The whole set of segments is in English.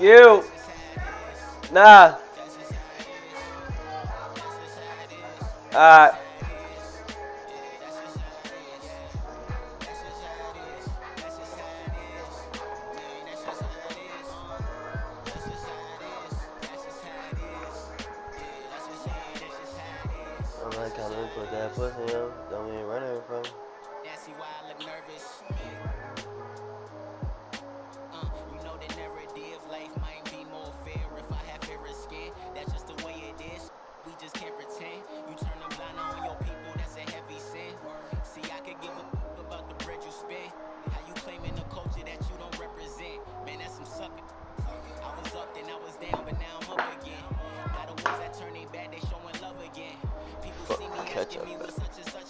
You. Nah. Alright. I like how they put that pussy on. Don't even run it from. That's why I look nervous. You know the narrative life might be more fair if I have fairer skin. That's just the way it is. We just can't pretend. You turn a blind eye on your people, that's a heavy sin. See, I could give a about the bread you spend. How you claiming a culture that you don't represent? Man, that's some sucker. I was up, then I was down, but now I'm up again. Now the ones that turn their back, they showing love again. People see me asking me what's such and such.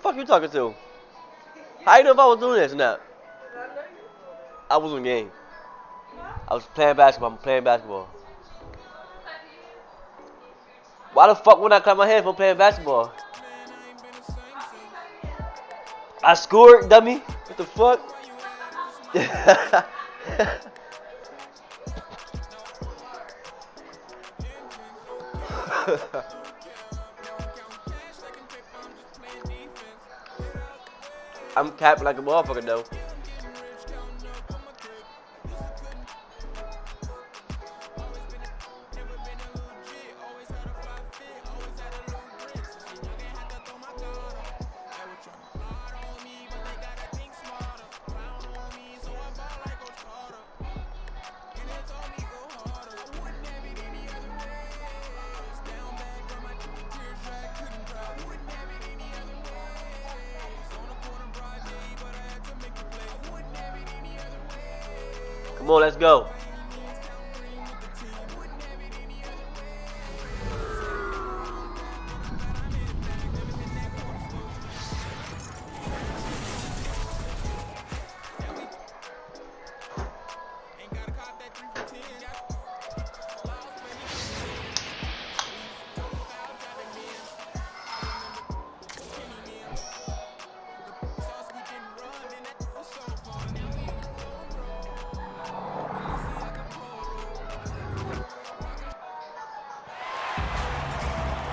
fuck you talking to? How you know if I was doing this or not? I was in the game. I was playing basketball. I'm playing basketball. Why the fuck would I clap my hands for playing basketball? I scored, dummy. What the fuck? I'm capping like a motherfucker though. Come on, let's go.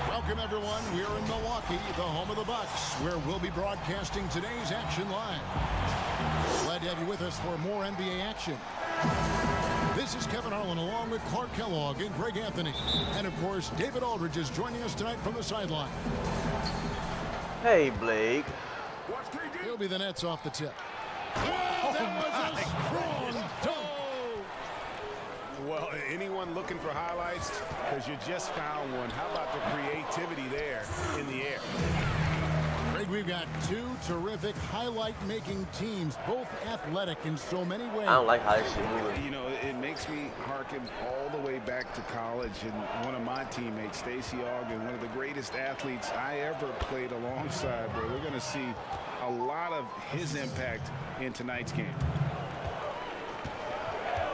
Welcome, everyone. We're in Milwaukee, the home of the Bucks, where we'll be broadcasting today's action live. Glad to have you with us for more NBA action. This is Kevin Harlan along with Clark Kellogg and Greg Anthony. And, of course, David Aldridge is joining us tonight from the sideline. Hey, Blake. He'll be the Nets off the tip. Oh, that was a strong dunk. Well, anyone looking for highlights? Because you just found one. How about the creativity there in the air? Greg, we've got two terrific highlight-making teams, both athletic in so many ways. I don't like how this shit moving. You know, it makes me hearken all the way back to college, and one of my teammates, Stacey Ogden, one of the greatest athletes I ever played alongside. But we're going to see a lot of his impact in tonight's game.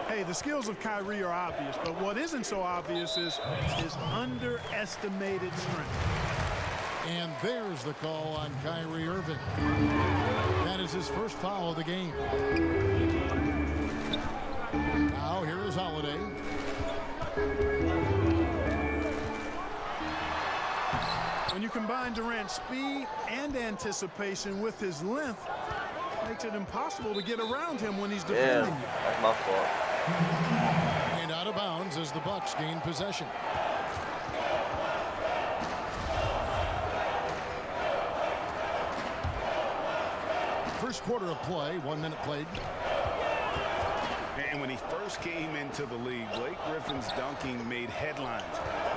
Hey, the skills of Kyrie are obvious, but what isn't so obvious is his underestimated strength. And there's the call on Kyrie Irving. That is his first foul of the game. Now here is Holiday. When you combine Durant's speed and anticipation with his length, makes it impossible to get around him when he's defending. Damn, that's my fault. And out of bounds as the Bucks gain possession. First quarter of play, 1 minute played. And when he first came into the league, Blake Griffin's dunking made headlines.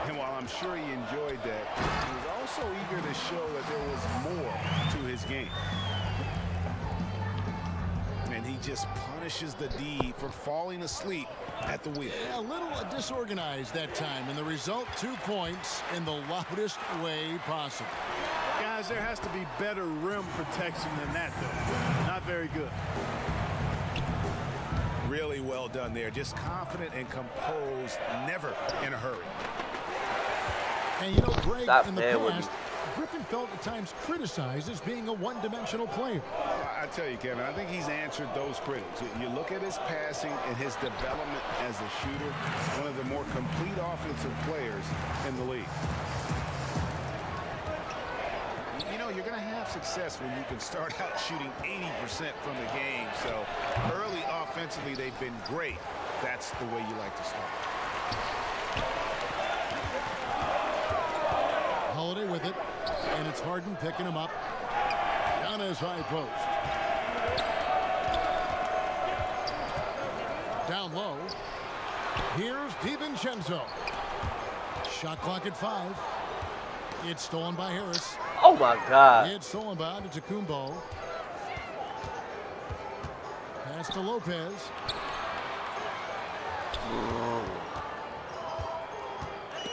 And while I'm sure he enjoyed that, he was also eager to show that there was more to his game. And he just punishes the D for falling asleep at the wheel. Yeah, a little disorganized that time, and the result, 2 points in the loudest way possible. Guys, there has to be better rim protection than that, though. Not very good. Really well done there. Just confident and composed, never in a hurry. And you know, Greg, Stop in the there, past, Griffin felt at times criticized as being a one-dimensional player. I tell you, Kevin, I think he's answered those critics. You look at his passing and his development as a shooter, one of the more complete offensive players in the league. You know, you're going to have success when you can start out shooting 80% from the game. So early offensively, they've been great. That's the way you like to start. Holiday with it, and it's Harden picking him up. Down his high post. Down low. Here's DiVincenzo. Shot clock at 5. It's stolen by Harris. Oh my God. It's stolen by Antetokounmpo. Pass to Lopez.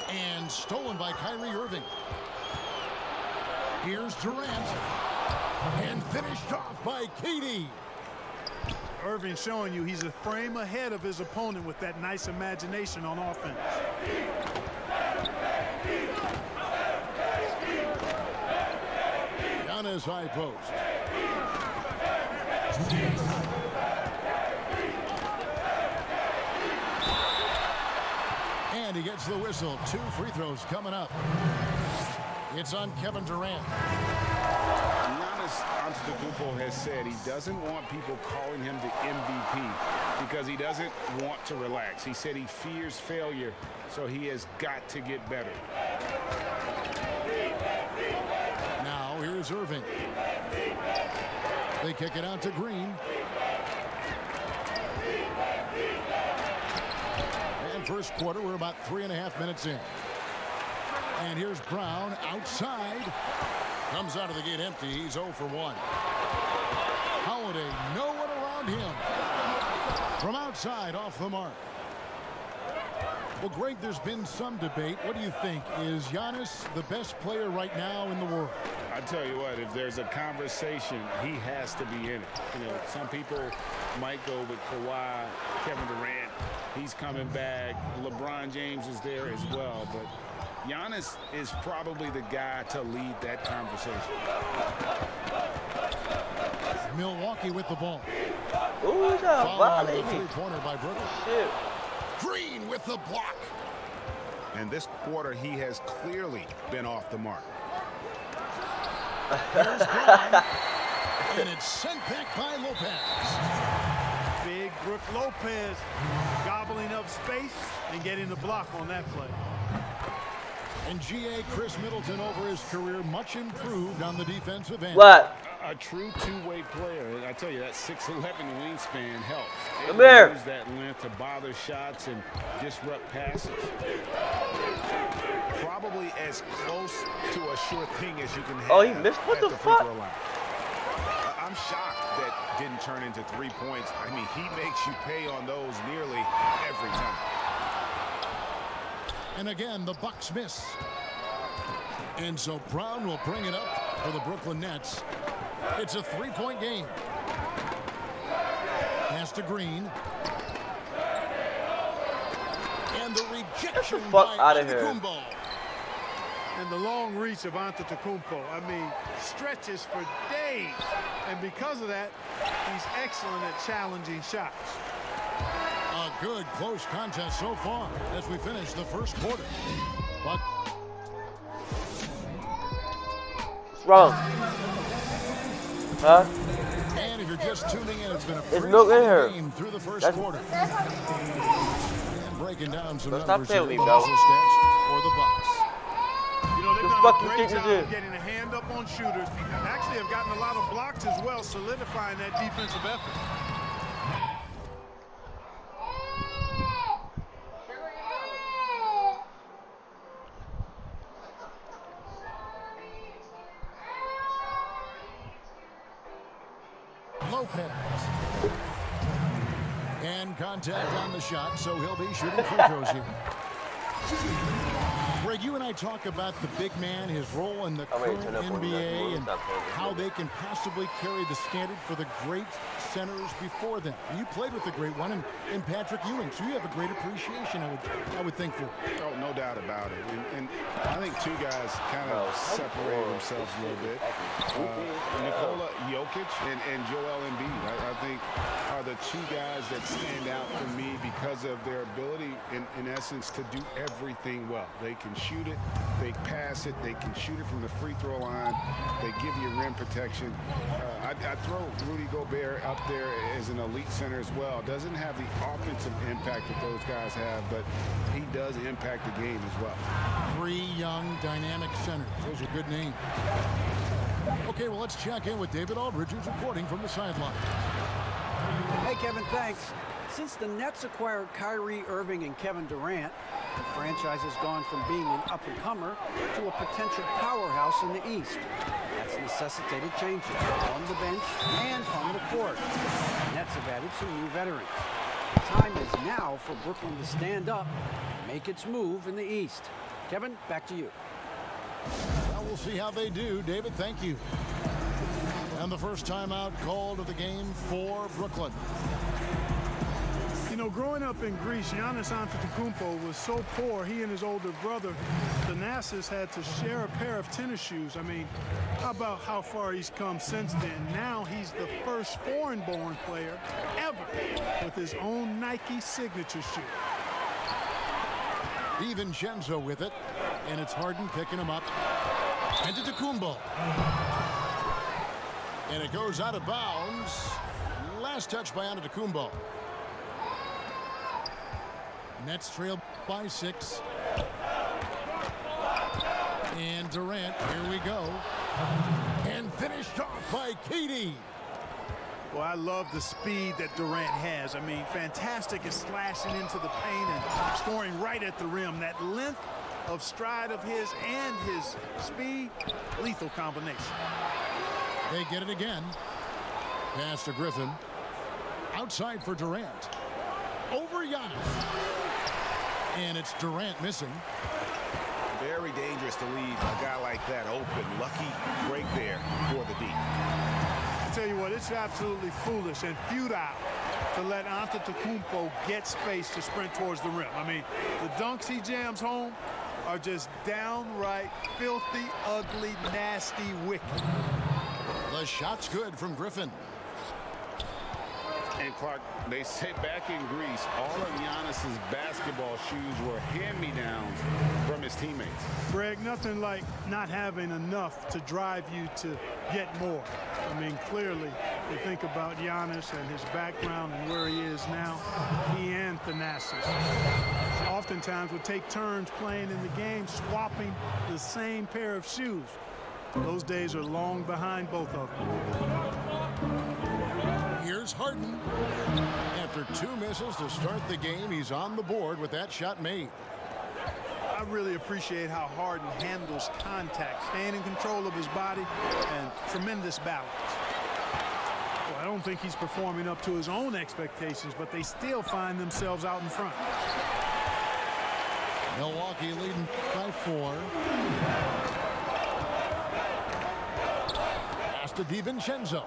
And stolen by Kyrie Irving. Here's Durant. And finished off by Katie. Irving showing you he's a frame ahead of his opponent with that nice imagination on offense. Giannis high post. And he gets the whistle. 2 free throws coming up. It's on Kevin Durant. Giannis Antetokounmpo has said he doesn't want people calling him the MVP because he doesn't want to relax. He said he fears failure, so he has got to get better. Now here's Irving. They kick it out to Green. And first quarter, we're about 3.5 minutes in. And here's Brown outside. Comes out of the gate empty. He's 0 for 1. Holiday, no one around him. From outside, off the mark. Well, Greg, there's been some debate. What do you think? Is Giannis the best player right now in the world? I tell you what, if there's a conversation, he has to be in it. You know, some people might go with Kawhi, Kevin Durant. He's coming back. LeBron James is there as well. But Giannis is probably the guy to lead that conversation. Milwaukee with the ball. Ooh, he's a Following the volley. three-pointer by Brooklyn. Shit. Green with the block. And this quarter, he has clearly been off the mark. Here's Brown. And it's sent back by Lopez. Big Brook Lopez gobbling up space and getting the block on that play. And G.A. Chris Middleton over his career much improved on the defensive end. What? A true two-way player. I tell you, that 6'11" wingspan helps. Come here. Use that length to bother shots and disrupt passes. Probably as close to a sure thing as you can have. Oh, he missed? What at the free fuck? throw line. I'm shocked that didn't turn into 3 points. I mean, he makes you pay on those nearly every time. And again, the Bucks miss. And so Brown will bring it up for the Brooklyn Nets. It's a 3-point game. Pass to Green. And the rejection fuck by outta here. Antetokounmpo. And the long reach of Antetokounmpo, I mean, stretches for days. And because of that, he's excellent at challenging shots. A good close contest so far as we finish the first quarter. But What's wrong? Huh? and if you're just tuning in, it's been a It's pretty milk in long here. game through the first That's- quarter. And breaking down some Don't stop numbers playing here, with the me, bro. hustle stats for the Bucks. You know, they've The done fuck a you great think this job is? of getting a hand up on shooters. Actually have gotten a lot of blocks as well, solidifying that defensive effort. Lopez. And contact on the shot, so he'll be shooting free throws here. Greg, you and I talk about the big man, his role in the I'm ready to current turn up on that. NBA, and Stop playing. how they can possibly carry the standard for the great centers before them. You played with the great one in Patrick Ewing, so you have a great appreciation, I would think, for. Oh, no doubt about it. And I think two guys kind of separate themselves a little bit. Nikola Jokic and Joel Embiid, I think, are the two guys that stand out for me because of their ability, in essence, to do everything well. They can shoot it, they pass it, they can shoot it from the free throw line, they give you rim protection. I throw Rudy Gobert up there as an elite center as well. Doesn't have the offensive impact that those guys have, but he does impact the game as well. 3 young, dynamic centers. Those are good names. Okay, well, let's check in with David Aldridge, who's reporting from the sideline. Hey, Kevin, thanks. Since the Nets acquired Kyrie Irving and Kevin Durant, the franchise has gone from being an up-and-comer to a potential powerhouse in the East. That's necessitated changes on the bench and on the court. The Nets have added some new veterans. The time is now for Brooklyn to stand up and make its move in the East. Kevin, back to you. Well, we'll see how they do. David, thank you. And the first timeout called of the game for Brooklyn. You know, growing up in Greece, Giannis Antetokounmpo was so poor, he and his older brother, Thanasis, had to share a pair of tennis shoes. I mean, how about how far he's come since then? Now he's the first foreign-born player ever with his own Nike signature shoe. DiVincenzo with it, and it's Harden picking him up. Antetokounmpo. And it goes out of bounds. Last touch by Antetokounmpo. Nets trail by 6. And Durant, here we go. And finished off by KD. Well, I love the speed that Durant has. I mean, fantastic at slashing into the paint and scoring right at the rim. That length of stride of his and his speed, lethal combination. They get it again. Pass to Griffin. Outside for Durant. Over Giannis. And it's Durant missing. Very dangerous to leave a guy like that open. Lucky break there for the D. I tell you what, it's absolutely foolish and futile to let Antetokounmpo get space to sprint towards the rim. I mean, the dunks he jams home are just downright filthy, ugly, nasty, wicked. The shot's good from Griffin. And Clark, they say back in Greece, all of Giannis's basketball shoes were hand-me-downs from his teammates. Greg, nothing like not having enough to drive you to get more. I mean, clearly, you think about Giannis and his background and where he is now, he and Thanasis oftentimes would take turns playing in the game, swapping the same pair of shoes. Those days are long behind both of them. Here's Harden. After 2 misses to start the game, he's on the board with that shot made. I really appreciate how Harden handles contact, staying in control of his body, and tremendous balance. Well, I don't think he's performing up to his own expectations, but they still find themselves out in front. Milwaukee leading by 4. Pass to DiVincenzo.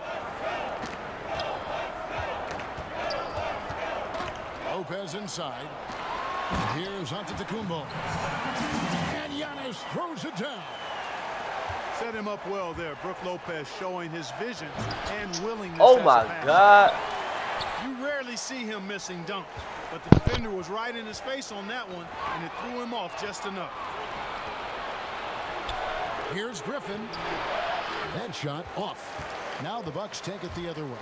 Lopez inside. Here's Antetokounmpo. And Giannis throws it down. Set him up well there. Brook Lopez showing his vision and willingness. Oh my God. You rarely see him missing dunks, but the defender was right in his face on that one, and it threw him off just enough. Here's Griffin. That shot off. Now the Bucks take it the other way.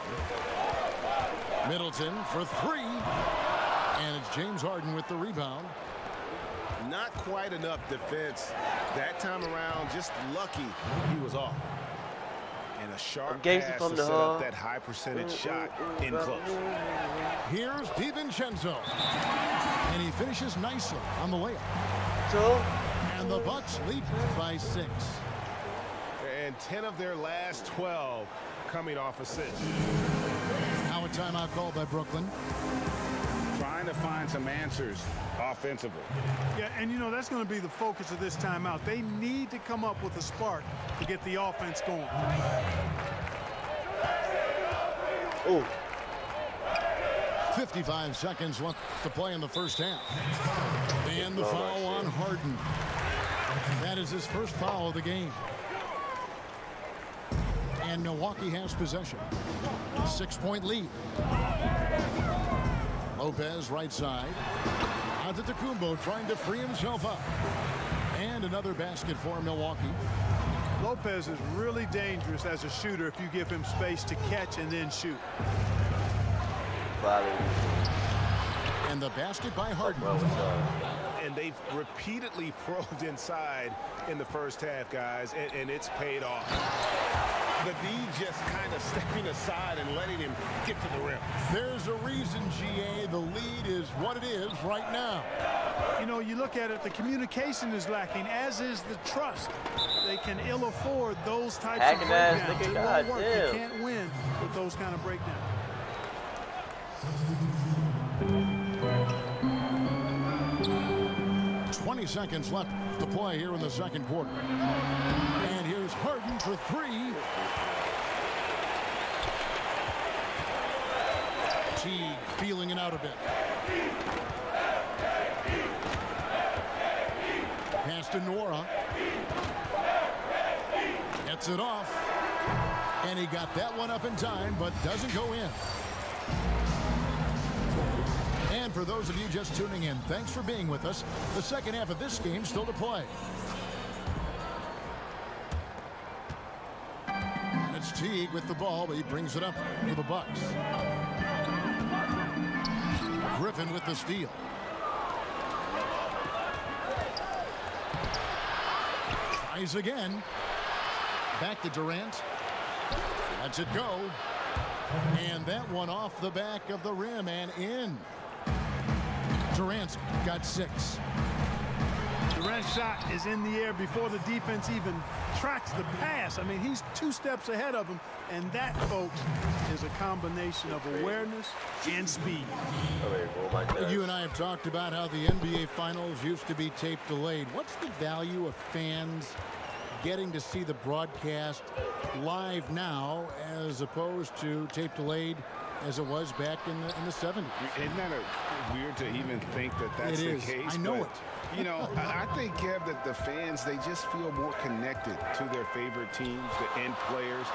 Middleton for 3. And it's James Harden with the rebound. Not quite enough defense that time around. Just lucky he was off. And a sharp pass to set up that high percentage shot in close. Here's DiVincenzo. And he finishes nicely on the layup. And the Bucks lead by 6. And 10 of their last 12 coming off assists. Now a timeout called by Brooklyn. Trying to find some answers offensively. Yeah, and you know, that's going to be the focus of this timeout. They need to come up with a spark to get the offense going. Oh. 55 seconds left to play in the first half. And the foul on Harden. That is his first foul of the game. And Milwaukee has possession. 6-point lead. Lopez right side. Antetokounmpo trying to free himself up. And another basket for Milwaukee. Lopez is really dangerous as a shooter if you give him space to catch and then shoot. And the basket by Harden. And they've repeatedly probed inside in the first half, guys, and it's paid off. The D just kind of stepping aside and letting him get to the rim. There's a reason, GA, the lead is what it is right now. You know, you look at it, the communication is lacking, as is the trust. They can ill afford those types of breakdowns. It won't work. You can't win with those kind of breakdowns. $20 seconds left to play here in the second quarter. And here's Harden for 3. Teague feeling it out a bit. Pass to Nora. Gets it off. And he got that one up in time, but doesn't go in. And for those of you just tuning in, thanks for being with us. The second half of this game still to play. And it's Teague with the ball, but he brings it up for the Bucks. Griffin with the steal. Tries again. Back to Durant. Lets it go. And that one off the back of the rim and in. Durant's got 6. Durant's shot is in the air before the defense even tracks the pass. I mean, he's 2 steps ahead of him, and that, folks, is a combination of awareness and speed. You and I have talked about how the NBA Finals used to be tape delayed. What's the value of fans getting to see the broadcast live now as opposed to tape delayed as it was back in the 70s? Isn't that weird to even think that that's the case? I know it. You know, I think, Kev, that the fans, they just feel more connected to their favorite teams, the end players.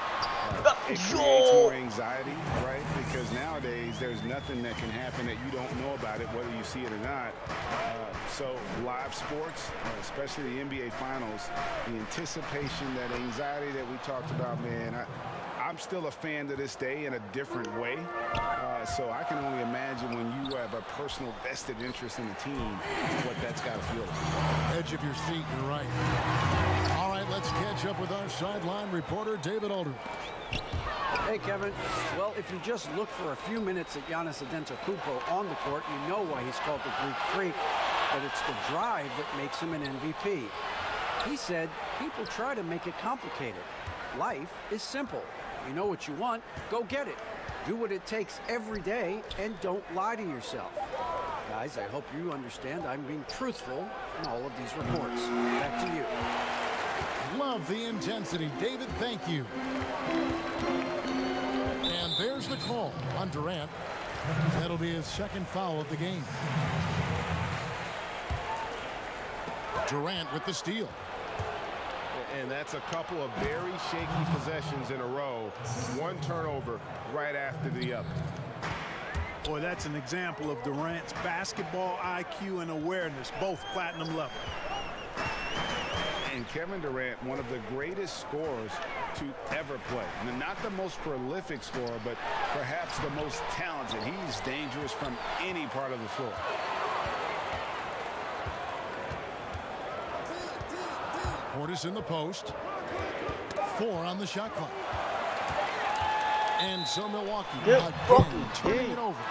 It creates more anxiety, right? Because nowadays, there's nothing that can happen that you don't know about it, whether you see it or not. So live sports, especially the NBA Finals, the anticipation, that anxiety that we talked about, man, I'm still a fan to this day in a different way. So I can only imagine when you have a personal vested interest in the team, what that's got to feel like. Edge of your seat, you're right. All right, let's catch up with our sideline reporter, David Aldridge. Hey, Kevin. Well, if you just look for a few minutes at Giannis Antetokounmpo on the court, you know why he's called the Greek Freak, but it's the drive that makes him an MVP. He said people try to make it complicated. Life is simple. You know what you want, go get it. Do what it takes every day and don't lie to yourself. Guys, I hope you understand I'm being truthful in all of these reports. Back to you. Love the intensity. David, thank you. And there's the call on Durant. That'll be his second foul of the game. Durant with the steal. And that's a couple of very shaky possessions in a row. One turnover right after the other. Boy, that's an example of Durant's basketball IQ and awareness, both platinum level. And Kevin Durant, one of the greatest scorers to ever play. Not the most prolific scorer, but perhaps the most talented. He's dangerous from any part of the floor. Portis in the post. 4 on the shot clock. And so Milwaukee again turning it over.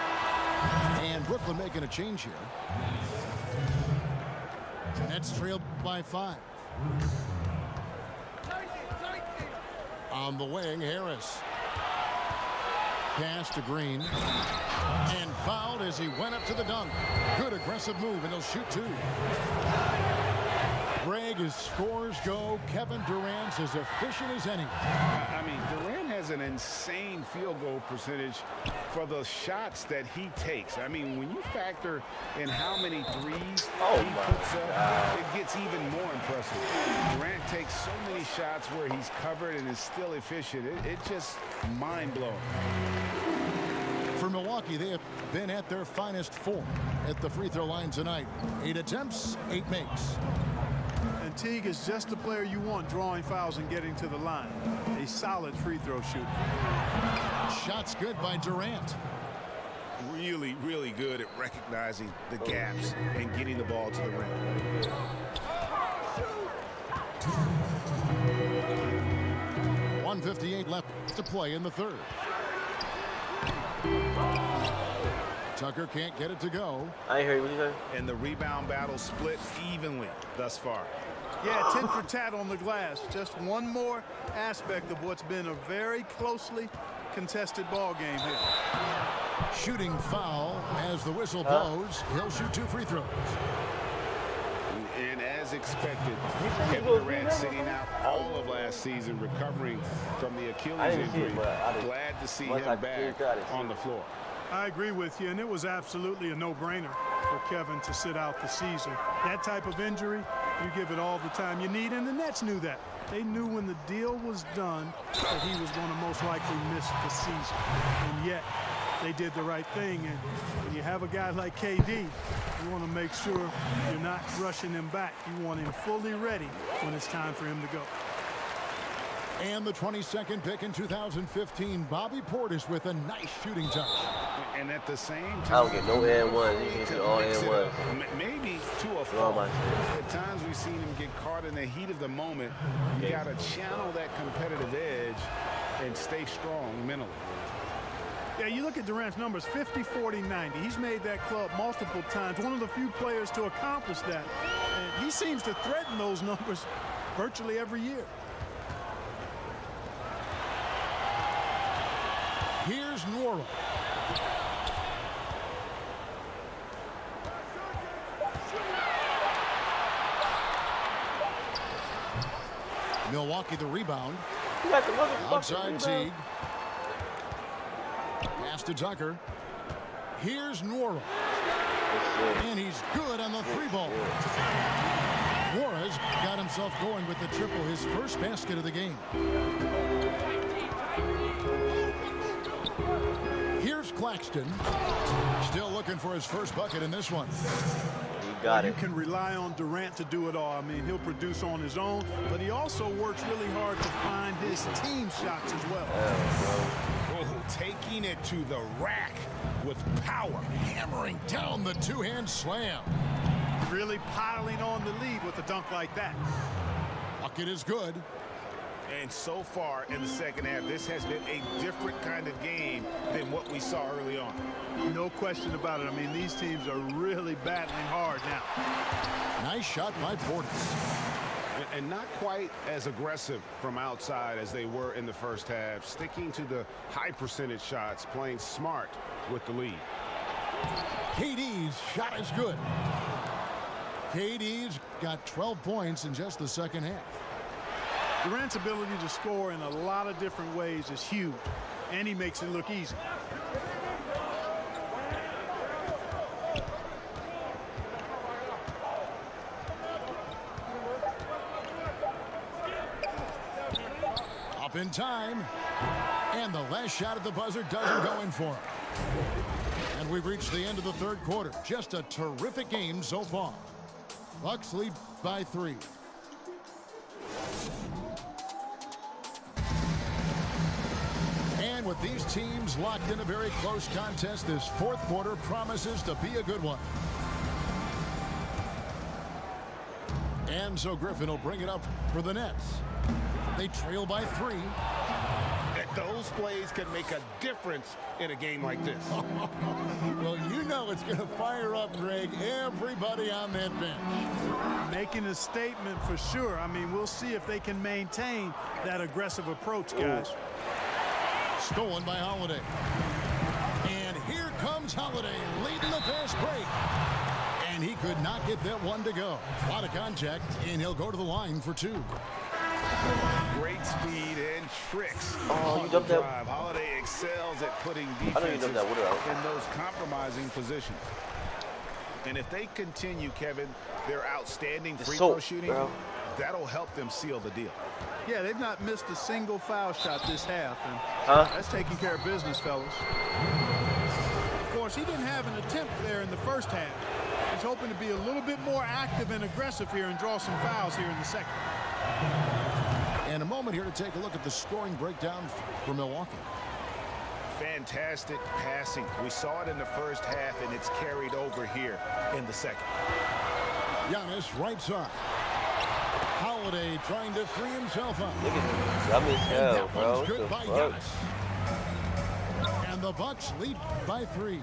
And Brooklyn making a change here. Nets trailed by 5. On the wing, Harris. Pass to Green. And fouled as he went up to the dunk. Good aggressive move, and he'll shoot 2. Greg, as scores go, Kevin Durant's as efficient as any. I mean, Durant has an insane field goal percentage for the shots that he takes. I mean, when you factor in how many threes he puts up, it gets even more impressive. Durant takes so many shots where he's covered and is still efficient. It's just mind-blowing. For Milwaukee, they have been at their finest 4 at the free throw line tonight. 8 attempts, 8 makes. And Teague is just the player you want drawing fouls and getting to the line. A solid free throw shooter. Shots good by Durant. Really, really good at recognizing the gaps and getting the ball to the rim. .158 left to play in the third. Tucker can't get it to go. I ain't heard what you say. And the rebound battle split evenly thus far. Yeah, tit for tat on the glass. Just one more aspect of what's been a very closely contested ball game here. Shooting foul as the whistle blows. He'll shoot 2 free throws. And as expected, Kevin Durant sitting out all of last season, recovering from the Achilles injury. Glad to see him back on the floor. I agree with you, and it was absolutely a no-brainer for Kevin to sit out the season. That type of injury, you give it all the time you need, and the Nets knew that. They knew when the deal was done that he was going to most likely miss the season, and yet they did the right thing. And when you have a guy like KD, you want to make sure you're not rushing him back. You want him fully ready when it's time for him to go. And the 22nd pick in 2015, Bobby Portis with a nice shooting touch. And at the same I time, don't get no and ones. You can see all mix and it ones. up. Maybe to a All fault. my shit. At times we've seen him get caught in the heat of the moment. You got to channel that competitive edge and stay strong mentally. Yeah, you look at Durant's numbers, 50, 40, 90. He's made that club multiple times. One of the few players to accomplish that. And he seems to threaten those numbers virtually every year. Here's Nwora. Milwaukee the rebound. You got the motherfucking Outside rebound. Teague. Pass to Tucker. Here's Nwora. And he's good on the three ball. Nwora's got himself going with the triple, his first basket of the game. Here's Claxton. Still looking for his first bucket in this one. You got You it. can rely on Durant to do it all. I mean, he'll produce on his own, but he also works really hard to find his team shots as well. Oh, taking it to the rack with power. Hammering down the two-hand slam. Really piling on the lead with a dunk like that. Bucket is good. And so far in the second half, this has been a different kind of game than what we saw early on. No question about it. I mean, these teams are really battling hard now. Nice shot by Portis. And not quite as aggressive from outside as they were in the first half, sticking to the high percentage shots, playing smart with the lead. KD's shot is good. KD's got 12 points in just the second half. Durant's ability to score in a lot of different ways is huge, and he makes it look easy. Up in time. And the last shot at the buzzer doesn't go in for him. And we've reached the end of the third quarter. Just a terrific game so far. Bucks lead by 3. And with these teams locked in a very close contest, this fourth quarter promises to be a good one. And so Griffin will bring it up for the Nets. They trail by 3. Those plays can make a difference in a game like this. Well, you know it's going to fire up, Greg, everybody on that bench. Making a statement for sure. I mean, we'll see if they can maintain that aggressive approach, guys. Stolen by Holiday. And here comes Holiday leading the fast break. And he could not get that one to go. A lot of contact, and he'll go to the line for 2. Great speed and tricks. Oh, you on dumped the that. drive. Holiday excels at putting I know you defenses dumped that water out. in those compromising positions. And if they continue, Kevin, their outstanding free throw soap, shooting, bro. that'll help them seal the deal. Yeah, they've not missed a single foul shot this half, and that's taking care of business, fellas. Of course, he didn't have an attempt there in the first half. He's hoping to be a little bit more active and aggressive here and draw some fouls here in the second. And a moment here to take a look at the scoring breakdown for Milwaukee. Fantastic passing. We saw it in the first half, and it's carried over here in the second. Giannis right side. Holiday trying to free himself up. Look at dumb as hell, That bro. one's good What the by fuck? Giannis. And the Bucks lead by 3.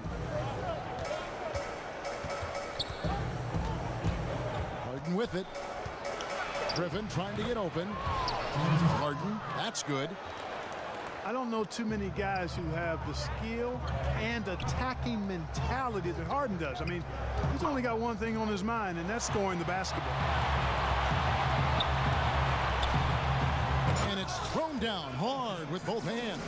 Harden with it. Griffin trying to get open. Harden, that's good. I don't know too many guys who have the skill and attacking mentality that Harden does. I mean, he's only got one thing on his mind, and that's scoring the basketball. And it's thrown down hard with both hands.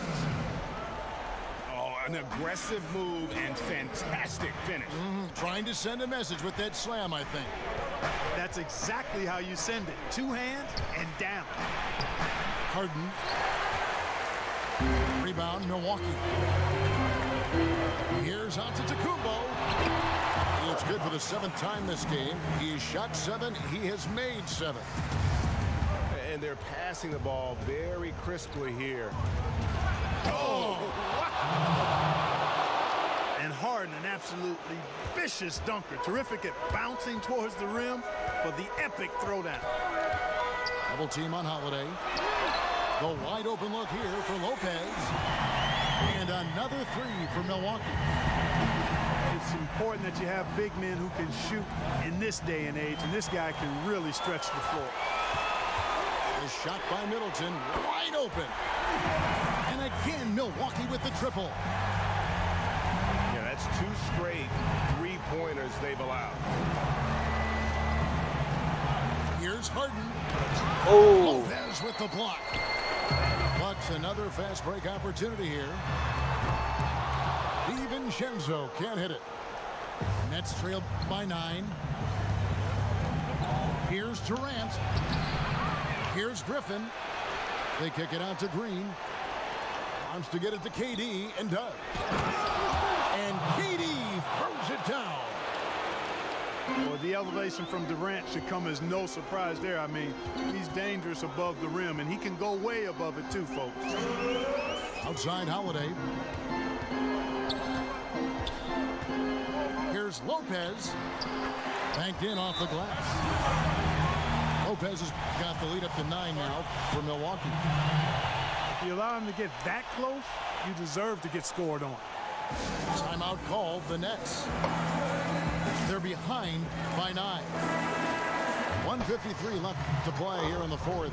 Oh, An aggressive move and fantastic finish. Trying to send a message with that slam, I think. That's exactly how you send it. 2 hands and down. Harden. Rebound, Milwaukee. Here's Antetokounmpo. It's good for the 7th time this game. He has shot 7. He has made 7. And they're passing the ball very crisply here. Oh! And Harden, an absolutely vicious dunker. Terrific at bouncing towards the rim for the epic throwdown. Double team on Holiday. The wide open look here for Lopez. And another 3 for Milwaukee. It's important that you have big men who can shoot in this day and age, and this guy can really stretch the floor. The shot by Middleton, wide open. And again, Milwaukee with the triple. Yeah, that's 2 straight 3-pointers they've allowed. Here's Harden. Oh. Lopez with the block. Bucks another fast break opportunity here. DiVincenzo can't hit it. Nets trailed by 9. Here's Durant. Here's Griffin. They kick it out to Green. Wants to get it to KD and does. And KD throws it down. Well, the elevation from Durant should come as no surprise there. I mean, he's dangerous above the rim, and he can go way above it too, folks. Outside Holiday. Here's Lopez. Banked in off the glass. Lopez has got the lead up to 9 now for Milwaukee. If you allow him to get that close, you deserve to get scored on. Timeout called the Nets. They're behind by 9. 1:53 left to play here in the 4th.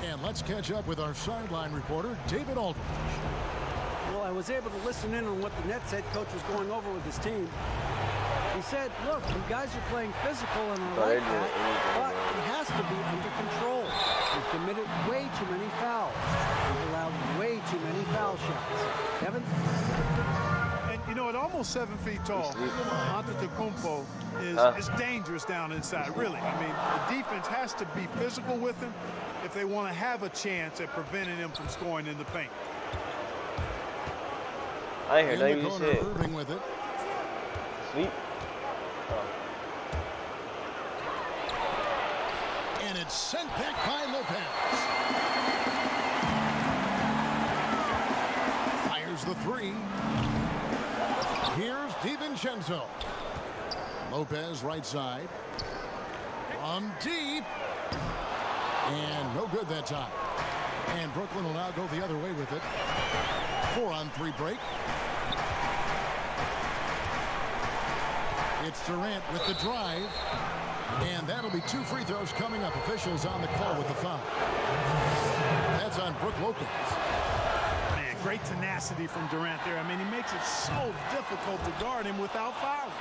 And let's catch up with our sideline reporter, David Aldridge. Well, I was able to listen in on what the Nets head coach was going over with his team. He said, look, you guys are playing physical and I like that, but it has to be under control. We've committed way too many fouls. We've allowed way too many foul shots. Kevin? And, you know, at almost 7 feet tall, Antetokounmpo is dangerous down inside, really. I mean, the defense has to be physical with him if they want to have a chance at preventing him from scoring in the paint. I hear In nothing the you corner, said. Irving with it. Sweet. And it's sent back by Lopez. Fires the 3. Here's DiVincenzo. Lopez right side. From deep. And no good that time. And Brooklyn will now go the other way with it. 4-on-3 break. It's Durant with the drive. And that'll be 2 free throws coming up. Officials on the call with the foul. That's on Brook Lopez. Man, great tenacity from Durant there. I mean, he makes it so difficult to guard him without fouling.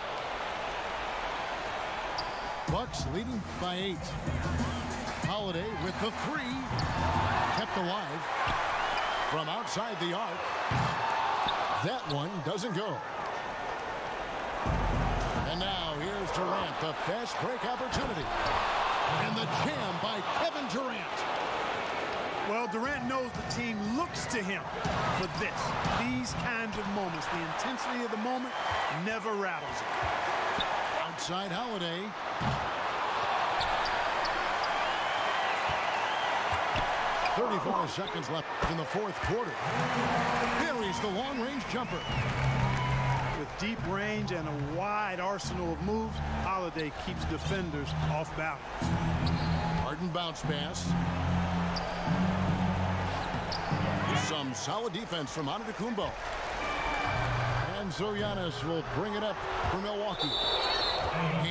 Bucks leading by 8. Holiday with the 3. Kept alive from outside the arc. That one doesn't go. And now here's Durant, the fast break opportunity. And the jam by Kevin Durant. Well, Durant knows the team looks to him for this. These kinds of moments, the intensity of the moment never rattles him. Outside Holiday. .34 seconds left in the 4th quarter. Buries the long-range jumper. With deep range and a wide arsenal of moves, Holiday keeps defenders off balance. Harden bounce pass. Some solid defense from Antetokounmpo. And so Giannis will bring it up for Milwaukee.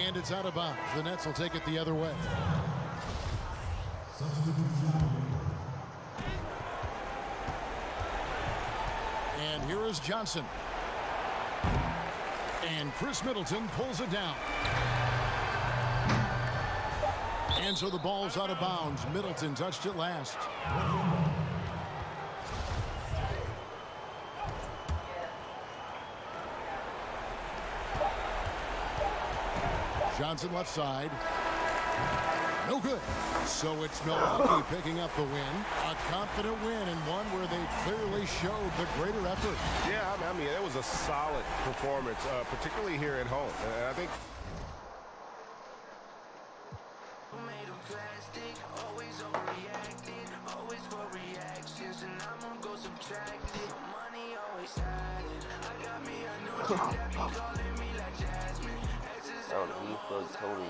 And it's out of bounds. The Nets will take it the other way. And here is Johnson. And Chris Middleton pulls it down. And so the ball's out of bounds. Middleton touched it last. Johnson left side. No good. So it's Milwaukee picking up the win. A confident win and one where they clearly showed the greater effort. Yeah, I mean, it was a solid performance, particularly here at home. I think Oh, he for Tony.